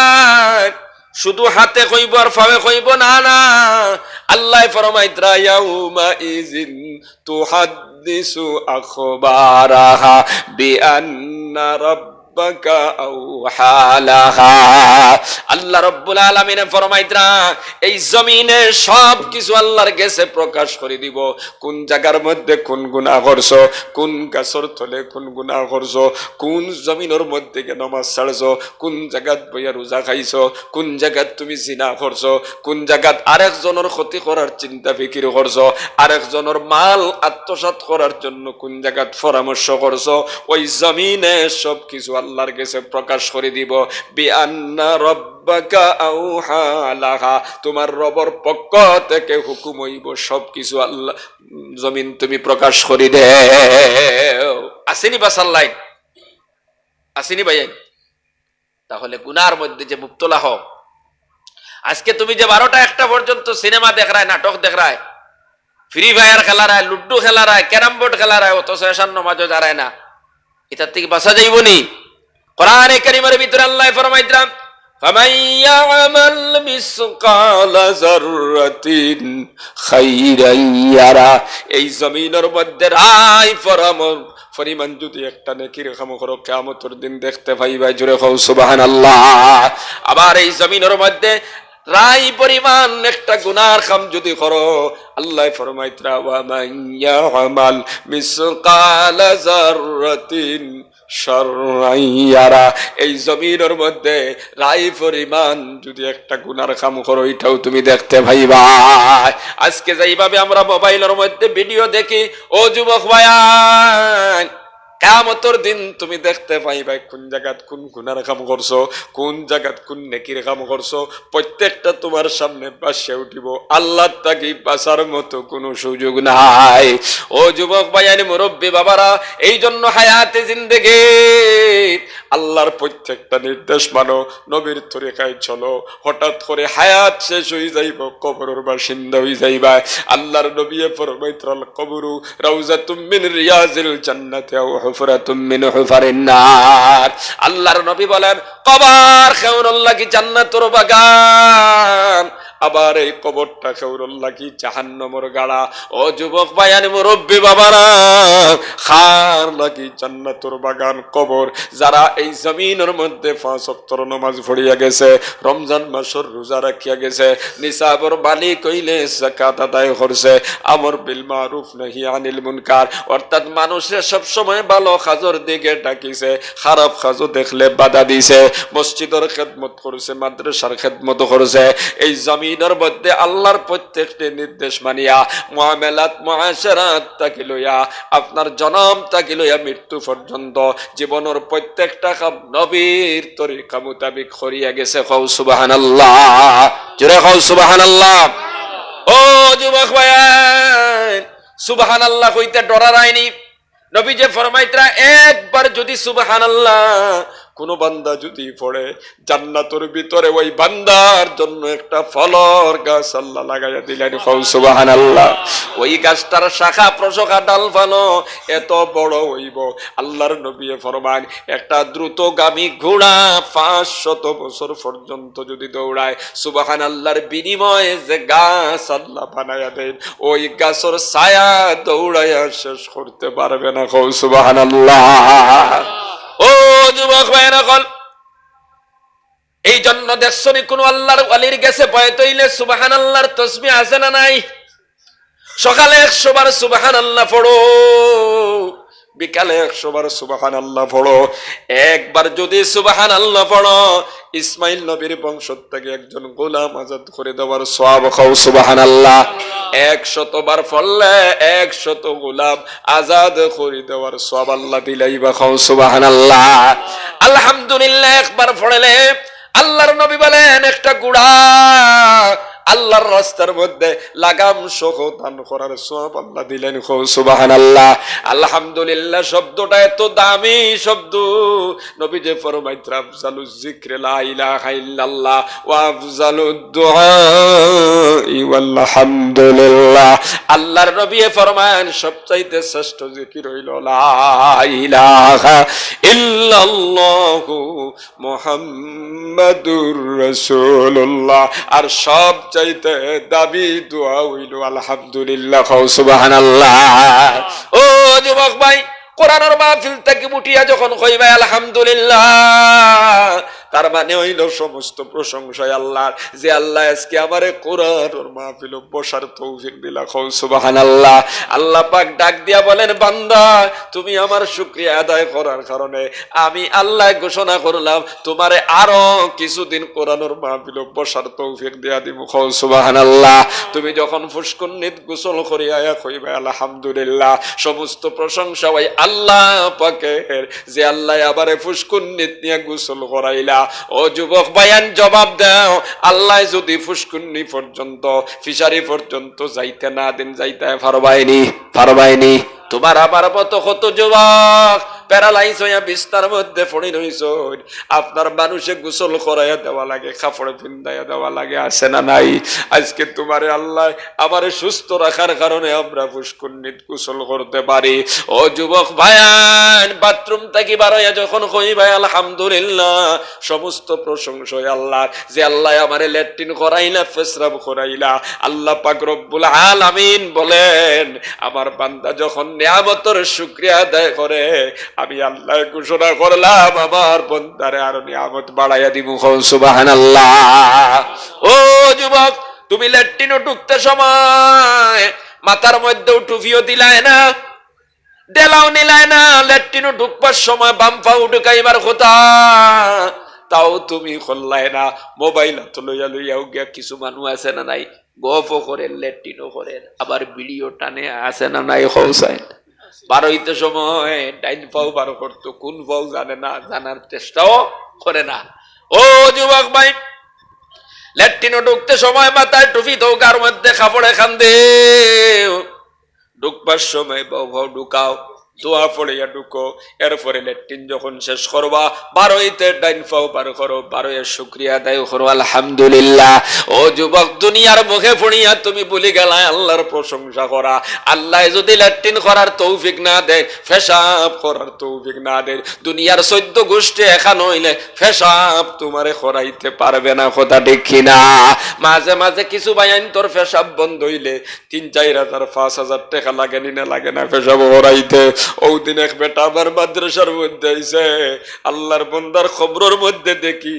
শুধু হাতে কইব আর ফাবে কইব না, না। আল্লাহ ফরমাইতরা ইয়াউমা ইজিন তুহাদ্দিসু আখবারাহা বিআন্না রাব্বাকা আওহালাহা। আল্লাহ রাব্বুল আলামিন ফরমাইতরা এই জমিনে সব কিছু আল্লাহর কাছে প্রকাশ করে দিব। কোন জায়গার মধ্যে কোন গুনাহ করছো, কোন গাছের তলে কোন গুনাহ করছো, কোন জমিনের মধ্যে গিয়ে নামাজ ছাড়ছো, কোন জায়গাত বইয়া রোজা খাইছো, কোন জায়গাত তুমি জিনা করছো, কোন জায়গাত আরেকজনের ক্ষতি করার চিন্তা ফিকির করছো, আরেকজনের মাল আত্মসাৎ করার জন্য কোন জায়গাত পরামর্শ করছো, ওই জমিনে সব কিছু আল্লাহর কাছে প্রকাশ করে দিব। বিআন্না রাব্বাকা রাব্বাকা আউহা লাহা, তোমার রবর পক্ষ থেকে হুকুম হইব সবকিছু আল্লাহ জমিন তুমি প্রকাশ করি দে। আসেনি বাসার লাইন, আসেনি ভাইয়া? তাহলে গুনার মধ্যে যে মুক্তলা হোক, আজকে তুমি যে 12টা 1টা পর্যন্ত সিনেমা দেখ রায়, নাটক দেখ রায়, ফ্রি ফায়ার খেলা রায়, লুড্ডু খেলা রায়, ক্যারাম বোর্ড খেলা রায়, অথচ এসান নমাজও দাঁড়ায় না, এটার থেকে বাঁচা যাইবনি? কোরআনে কারীমের ভিতরে আল্লাহ ফরমাইতরাম ফামান ইয়ামাল মিসকালা যাররাতিন খাইরান ইয়ারা, এই জমিনের মধ্যে রাই পরিমাণ যদি একটা নেকির কাম করো কিয়ামতের দিন দেখতে পাইবা। জোরে কও সুবহানাল্লাহ। আবার এই জমিনের মধ্যে রাই পরিমাণ একটা গুনার কাম যদি করো, আল্লাহ ফরমাইতরা ওয়া মান ইয়ামাল মিসকালা যাররাতিন শাররান ইয়ারা, এই জমিনের মধ্যে রাই পরিমাণ যদি একটা গুনার কাম করো, এটাও তুমি দেখতে পাইবা। আজকে যেইভাবে আমরা মোবাইলের মধ্যে ভিডিও দেখি, ও যুবক ভাইয়ান, কিয়ামতের দিন তুমি দেখতে পাইবা কোন জায়গাত কোন গুনার কাম করছো, কোন জায়গাত কোন নেকির কাম করছো, প্রত্যেকটা তোমার সামনে বাসে উঠিব। আল্লাহ তাকে বাঁচার মতো কোনো সুযোগ নাই। ও যুবক ভাইয়ান, মুরব্বী বাবারা, এই জন্য হায়াতে জিন্দেগি আল্লাহর প্রত্যেকটা নির্দেশ মানো, নবীর তরিকায় চলো। হঠাৎ করে হায়াত শেষ হয়ে যাইব, কবরের বাসিন্দা হয়ে যাইবা। আল্লাহর নবী ফরমাইতরাল কবরু রাউজাতুম মিন রিয়াজিল জান্নাতি আও হুফরাতুম মিন হুফারিন নার। আল্লাহর নবী বলেন কবর খেউরুল লাগি জান্নাতের বাগান, আবার এই কবরটা খেউরুল লাগি জাহান্নামের গাড়া। ও যুবক ভাইয়ান, মুরব্বী বাবারা, খার লাগি জান্নাতের বাগান কবর। যারা এই জমিনের মধ্যে 5 ওয়াক্তের নামাজ পড়িয়া গেছে, রমজান মাসের রোজা রাখিয়া গেছে, নিসাবর মালিক হইলে যাকাত আদায় করছে, আমর বিল মারুফ নাহি আনিল মুনকার, অর্থাৎ মানুষের সব সময় ভালো কাজের দিকে ডাকিছে, খারাপ কাজ দেখলে বাধা দিছে, মসজিদের খেদমত করছে, মাদ্রাসার খেদমত করছে। এই জমিনের মধ্যে আল্লাহর প্রত্যেকটি নির্দেশ মানিয়া মুআমালাত মুআশারাত তাকে লইয়া, আপনার জন্ম তাকে লইয়া মৃত্যু পর্যন্ত জীবনের প্রত্যেকটা কাম নবীর তরিকা মোতাবেক করিয়া গেছে। কও সুবহানাল্লাহ, জোরে কও সুবহানাল্লাহ। ও যুবক ভাইয়ান, সুবহানাল্লাহ কইতে ডরার আইনি। নবী যে ফরমাইতরা একবার যদি সুবহানাল্লাহ কোন বান্দা যদি পড়ে, জান্নাতের ভিতরে ওই বান্দার জন্য একটা ফলর গাছ আল্লাহ লাগাইয়া দিলেন। কও সুবহানাল্লাহ। ওই গাছটার শাখা প্রশাখা ডাল ফালো এত বড় হইব, আল্লাহর নবী ফরমান একটা দ্রুতগামী ঘোড়া 500 বছর পর্যন্ত যদি দৌড়ায়, সুবহানাল্লাহর বিনিময়ে যে গাছ আল্লাহ বানাইয়া দেন, ওই গাছের ছায়া দৌড়াইয়া শেষ করতে পারবে না। কও সুবহানাল্লাহ। ও যুবক ভাইরা, এই জন্য দেখছনি কোন আল্লাহর ওয়ালির কাছে বয়ত হইলে সুবহানাল্লাহর তাসবিহ আছে না নাই? সকালে 100 বার সুবহানাল্লাহ পড়ো, বিকালে 100 বার সুবহানাল্লাহ পড়ো। একবার যদি সুবহানাল্লাহ পড়ো, ইসমাইল নবীর বংশ থেকে একজন গোলাম আজাদ করে দেওয়ার সওয়াব। খাও সুবহানাল্লাহ। 100 বার পড়লে 100 গোলাম আজাদ করে দেওয়ার সওয়াব আল্লাহ দিলাইবা। খাও সুবহানাল্লাহ। আলহামদুলিল্লাহ একবার পড়লে আল্লাহর নবী বলেন একটা গুড়া আল্লাহর রাস্তার মধ্যে লাগাম সহ দান করার সওয়াব আল্লাহ দিলেন। সুবহানাল্লাহ। আলহামদুলিল্লাহ শব্দটা এত দামি শব্দ, নবী যে ফরমাইতরা আফজালুজ যিকরি লা ইলাহা ইল্লাল্লাহ ওয়া আফজালুদ দুআই ওয়াল হামদুলিল্লাহ। আল্লাহর নবী ফরমান সবচাইতে শ্রেষ্ঠ জিকির হইল লা ইলাহা ইল্লাল্লাহু মুহাম্মাদুর রাসূলুল্লাহ, আর সব চাইতে দাবি দোয়া হইল আলহামদুলিল্লাহ। সুবহানাল্লাহ। ও যুবক ভাই, কোরআনের মাহফিল থেকে উঠিয়া যখন কইবা আলহামদুলিল্লাহ, তার মানে হইল সমস্ত প্রশংসা আল্লাহর, যে আল্লাহ আজকে আমারে কোরআনের মাহফিলে বসার তৌফিক দিলা। সুবহানাল্লাহ। আল্লাহ পাক ডাক দিয়া বলেন, বান্দা তুমি আমার শুকরিয়া আদায় করার কারণে আমি আল্লাহ ঘোষণা করলাম তোমারে আরো কিছুদিন কোরআনের মাহফিলে বসার তৌফিক দিয়া দিব। সুবহানাল্লাহ। তুমি যখন ফুসকুন্নিত গোসল করিয়া কইবা আলহামদুলিল্লাহ, সমস্ত প্রশংসা ওই আল্লাহ পাকের, যে আল্লাহ আবারে ফুসকুন্নিত নিয়ে গোসল করাইলা, ও যুবক ভাইয়ান জবাব দাও, আল্লাহ যদি ফুসকুন্নি পর্যন্ত ফিশারি পর্যন্ত যাইতে না দিন, যাইতে পারবাইনি। তোমার আবার মতো কত যুবক প্যারালাইজ হইয়া বিস্তার মধ্যে পড়ে রইছ, আপনার মানুষে গোসল করাইয়া দেওয়া লাগে, কাপড় পিন্দাইয়া দেওয়া লাগে, আছে না নাই? আজকে তোমারে আল্লাহ আমারে সুস্থ রাখার কারণে আমরা পুষ্কুন্নিত গোসল করতে পারি। ও যুবক ভাইয়ান, বাথরুম থেকে বারোয়া যখন কই ভাই আলহামদুলিল্লাহ, সমস্ত প্রশংসা আল্লাহ, যে আল্লাহ আমারে ল্যাট্রিন করাইলা, পেশরাব করাইলা। আল্লাহ পাক রব্বুল আলামিন বলেন, আমার বান্দা যখন নিয়ামতের শুকরিয়া আদায় করে, আমি আল্লাহ ঘোষণা করলাম আমার বান্দারে আরো নিয়ামত বাড়াইয়া দিব। সুবহানাল্লাহ। ও যুবক, তুমি ল্যাট্রিনও ঢুকতে সময় মাথার মধ্যেও টুপিও দিলাই না, ডেলাও নিলাই না, ল্যাট্রিনও ঢুকবার সময় বাম পাও ঢুকাইবার কথা তাও তুমি করলাই না। মোবাইল হাতে লইয়া লইয়াও গিয়া কিছু মানুষ আছে না নাই, গপও করেন, ল্যাট্রিনও করেন, আবার ভিডিও টানে, আছে না নাই? হৌসাই বারো হইতে সময় ডাইন পাও বারো করতো, কোন পাও জানে না, জানার চেষ্টাও করে না। ও যুবক ভাই, ল্যাট্রিনও ঢুকতে সময় মাথায় টুপি তো, গার মধ্যে কাপড়ে খান্দে, ঢুকবার সময় বাউ ভাও ঢুকাও, দোয়া পড়িয়া ঢুকো। এরপরে ল্যাট্রিন যখন শেষ করবা, বারোইতে ডাইন পাও বার করো, বারোয় শুকরিয়া আদায় করো, আলহামদুলিল্লাহ। ও যুবক, দুনিয়ার মুখে পড়িয়া তুমি বলি গেলা আল্লাহর প্রশংসা করা। আল্লাহ যদি ল্যাট্রিন করার তৌফিক না দেয়, পেশাব করার তৌফিক না দেয়, দুনিয়ার 14 গোষ্ঠী এখান হইলে পেশাব তোমারে করাইতে পারবে না, কথা দেখি না? মাঝে মাঝে কিছু বাইন তোর পেশাব বন্ধ হইলে 3-4,000 5,000 টাকা লাগে না, লাগে না পেশাব করাইতে। ওদিন এক বেটা আমার মাদ্রাসার মধ্যে আইছে, আল্লাহর বন্দার খবরের মধ্যে দেখি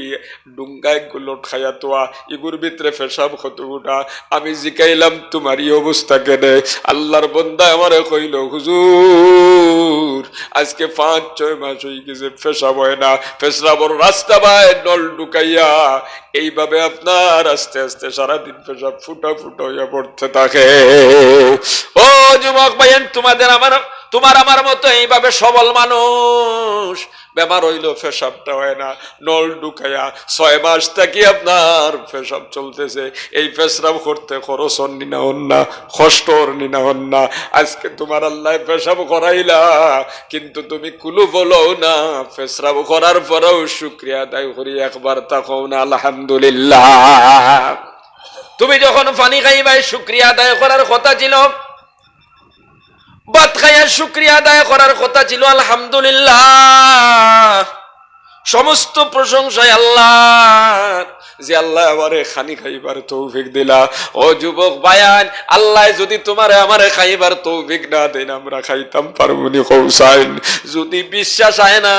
ডুঙ্গায় গুলো খাইয়া তোয়া, ইগুর ভিতরে পেশাব কত উঠা। আমি জিকাইলাম তোমার এই অবস্থা কেনে? আল্লাহর বন্দা আমারে কইল, হুজুর আজকে 5-6 মাস হয়ে গেছে পেশাব হয় না, পেশাবর রাস্তা বাই নল ঢুকাইয়া এইভাবে আপনার আস্তে আস্তে সারাদিন পেশাব ফুটা ফুটা হইয়া পড়তে থাকে। ও যুবক ভাইয়েন, তোমার আমার মতো এইভাবে সবল মানুষ বেমার হইল, পেশাবটা হয় না, নল ঢুকাইয়া 6 মাস থাকি আপনার পেশাব চলতেছে। এই পেশাব করতে খরচ নিনা হন না, কষ্ট নিনা হন না। আজকে তোমার আল্লাহ পেশাব করাইলা, কিন্তু তুমি কুলু বলো না, পেশাব করার পরেও শুকরিয়া আদায় করি একবার তাকও না, আলহামদুলিল্লাহ। তুমি যখন পানি খাইবাই শুকরিয়া আদায় করার কথা ছিল, ভাত খাইয়া শুকরিয়া আদায় করার কথা ছিল, আলহামদুলিল্লাহ। সমস্ত প্রশংসায় আল্লাহ, যে আল্লাহ আমারে খানি খাইবার তৌফিক দিলা। ও যুবক ভাইয়ান, আল্লাহ যদি তোমারে আমারে খাইবার তৌফিক না দেন, আমরা খাইতাম পারবনি? কৌসাইন যদি বিশ্বাস হয় না,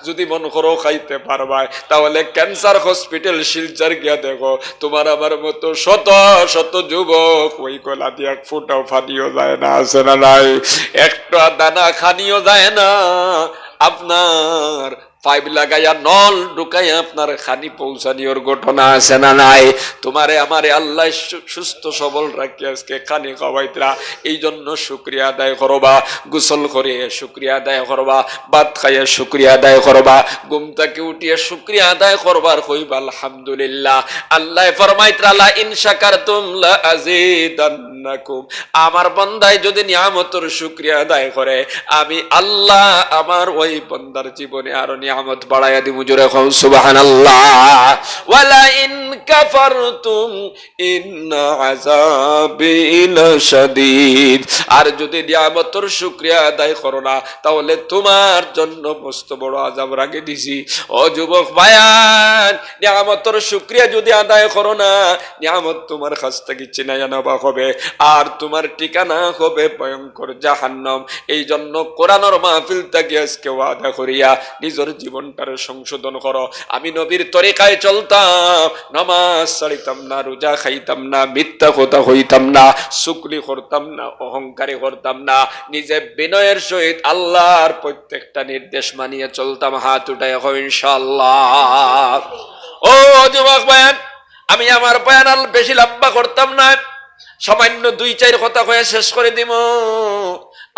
যদি মন করো খাইতে পারবা, তাহলে ক্যান্সার হসপিটাল শিলচর গিয়া দেখো, তোমার আমার মতো শত শত যুবক ওই গলা দিয়ে ফুটাও ফানিও যায় না, আছে না নাই? একটা দানা খানিও যায় না, আপনার পাইপ লাগাইয়া নল ঢুকাইয়া আপনার খানি পৌঁছানিওর ঘটনা আছে না নাই? তোমারে আমারে আল্লাহ সুস্থ সবল রাখি আজকে খানি খাওয়াইতরা, এই জন্য শুকরিয়া আদায় করবা। গোসল করিয়ে শুকরিয়া আদায় করবা, ভাত খাইয়া শুকরিয়া আদায় করবা, ঘুম থেকে উঠিয়ে শুকরিয়া আদায় করবার কইবা আলহামদুলিল্লাহ। আল্লাহ ফরমাইতরা, লা ইন শাকারতুম লা আযীদান্নাকুম, আমার বান্দায় যদি নিয়ামতের শুকরিয়া আদায় করে, আমি আল্লাহ আমার ওই বান্দার জীবনে আরো নিয়ামত বাড়াইয়া দিব। জোরে কও সুবহানাল্লাহ। ওয়ালা ইন কাফারতুম ইন্না আযাবি লাশাদীদ, আর যদি নিয়ামতের শুকরিয়া আদায় করো না, তাহলে তোমার জন্য মস্ত বড় আযাব রাখে দিছি। ও যুবক ভাইয়ান, নিয়ামতের শুকরিয়া যদি আদায় করো না, নিয়ামত তোমার কাছ থেকে চিনাইয়া নেওয়া হবে, আর তোমার ঠিকানা হবে ভয়ঙ্কর জাহান্নাম। এই জন্য কোরআনের মাহফিল থেকে আজকে ওয়াদা করিয়া নিজের জীবনটারে সংশোধন করো। আমি নবীর তরিকায় চলতাম, নামাজ ছাড়িতাম না, রোজা খাইতাম না, মিথ্যা কথা হইতাম না, চুগলি করতাম না, অহংকারী করতাম না, নিজে বিনয়ের সহিত আল্লাহর প্রত্যেকটা নির্দেশ মানিয়ে চলতাম। হাত উঠায় হয় ইনশাআল্লাহ। ও যুবক ভাইয়ান, আমি আমার বয়ান আর বেশি লম্বা করতাম না, সামান্য 2-4 কথা কয়ে শেষ করে দিব।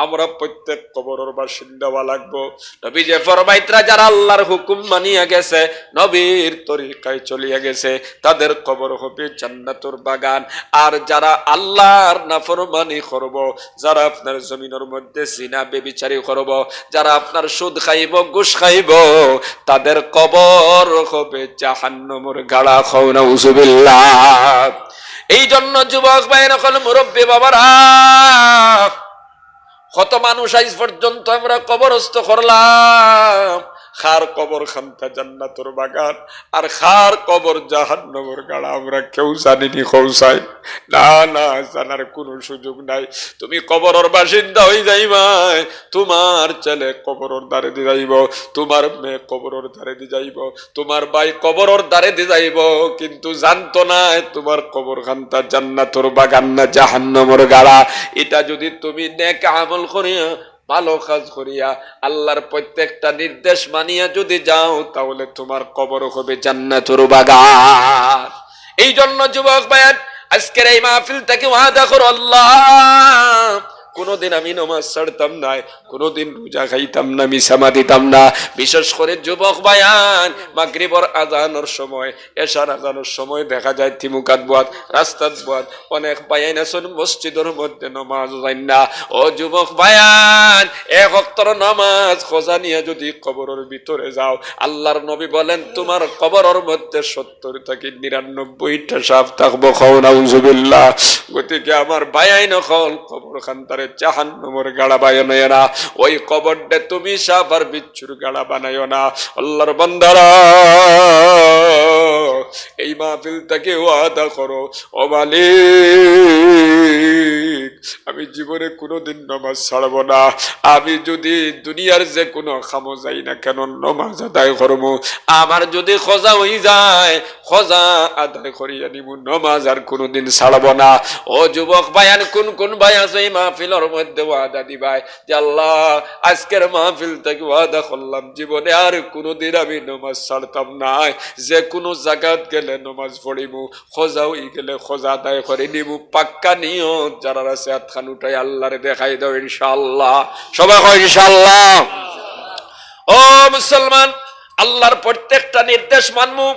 আমরা প্রত্যেক কবরের বাসিন্দা হওয়া লাগবো। নবী যে ফরমাইতরা যারা আল্লাহর হুকুম মানিয়া গেছে, নবীর তরিকায় চলিয়া গেছে, তাদের কবর হবে জান্নাতুর বাগান। আর যারা আল্লাহর নাফরমানি করব, যারা আপনার জমিনের মধ্যে জিনা বেবিচারি করব, যারা আপনার সুদ খাইব, ঘুষ খাইব, তাদের কবর হবে জাহান্নামের গাড়া। খাও নাউজুবিল্লাহ। এই জন্য যুবক ভাইয়েরা, সকল মুরব্বী বাবারা, কত মানুষ আজ পর্যন্ত আমরা কবরস্থ করলাম, খার কবর খান্তা জান্নাতুর বাগান আর খার কবর জাহান্নামের গাড়া আমরা কেউ জানিনি। কৌসাই না, না জানার কোনো সুযোগ নাই। তুমি কবরের বাসিন্দা হয়ে যাইবাই, তোমার ছেলে কবরের দ্বারে দিয়ে যাইব, তোমার মেয়ে কবরের দ্বারে দিয়ে যাইব, তোমার ভাই কবরের দ্বারে দিয়ে যাইব, কিন্তু জানতো না তোমার কবর খান্তা জান্নাতুর বাগান না জাহান্নামের গাড়া। এটা যদি তুমি নেক আমল করিয়া, ভালো কাজ করিয়া, আল্লাহর প্রত্যেকটা নির্দেশ মানিয়া যদি যাও, তাহলে তোমার কবর হবে জান্নাতুর বাগান। এই জন্য যুবক ভাইয়ান, আজকের এই মাহফিল থেকে ওয়াদা করো, আল্লাহ কোনদিন আমি নামাজ ছাড়তাম না, কোনদিন রোজা খাইতাম না, মিসামা দিতাম না। বিশেষ করে যুবক ভাইয়ান, মাগরিবর আজানের সময়, এশার আজানের সময় দেখা যায় তিমুকাত বাদ, রাস্তাত বাদ, অনেক ভাইয়ান আছেন মসজিদের মধ্যে নামাজ যায় না। ও যুবক ভাইয়ান, এক ওয়াক্তের নামাজ খোঁজা নিয়ে যদি কবরের ভিতরে যাও, আল্লাহর নবী বলেন তোমার কবরের মধ্যে 70 থেকে 99টা সাপ থাকবো। খাও নাউজুবিল্লাহ। গতিকে আমার ভাইয়াই নকল কবর খান্তারে জাহান্নামের গাড়া বানাইও না, ওই কবরটা তুমি সাপ আর বিচ্ছুর গাড়া বানাইও না। আল্লাহর বান্দারা, এই মাহফিল থেকে ওয়াদা করো, ও মালিক আমি জীবনে কোনোদিন নামাজ ছাড়বো না। আমি যদি দুনিয়ার যে কোনো খামো যাই না কেন, নামাজ আদায় করবো। আমার যদি খোঁজা হয়ে যায়, খোঁজা আদায় করিয়া নিব, নামাজ আর কোনোদিন ছাড়বো না। ও যুবক ভাইয়ান, কোন কোন ভাই আছে এই মাহফিলের মধ্যে ওয়াদা দিবাই যে আল্লাহ আজকের মাহফিল থেকে ওয়াদা করলাম, জীবনে আর কোনোদিন আমি নামাজ ছাড়তাম না, যে কোনো জায়গাত গেলে নামাজ পড়িমু, খোঁজা হয়ে গেলে খোঁজা আদায় করে নিব। পাক্কা নিয়ত যারা আছে হাতখান উঠাই আল্লাহরে দেখাই দাও ইনশাআল্লাহ। সবাই কয় ইনশাআল্লাহ। ও মুসলমান, আল্লাহর প্রত্যেকটা নির্দেশ মানমু।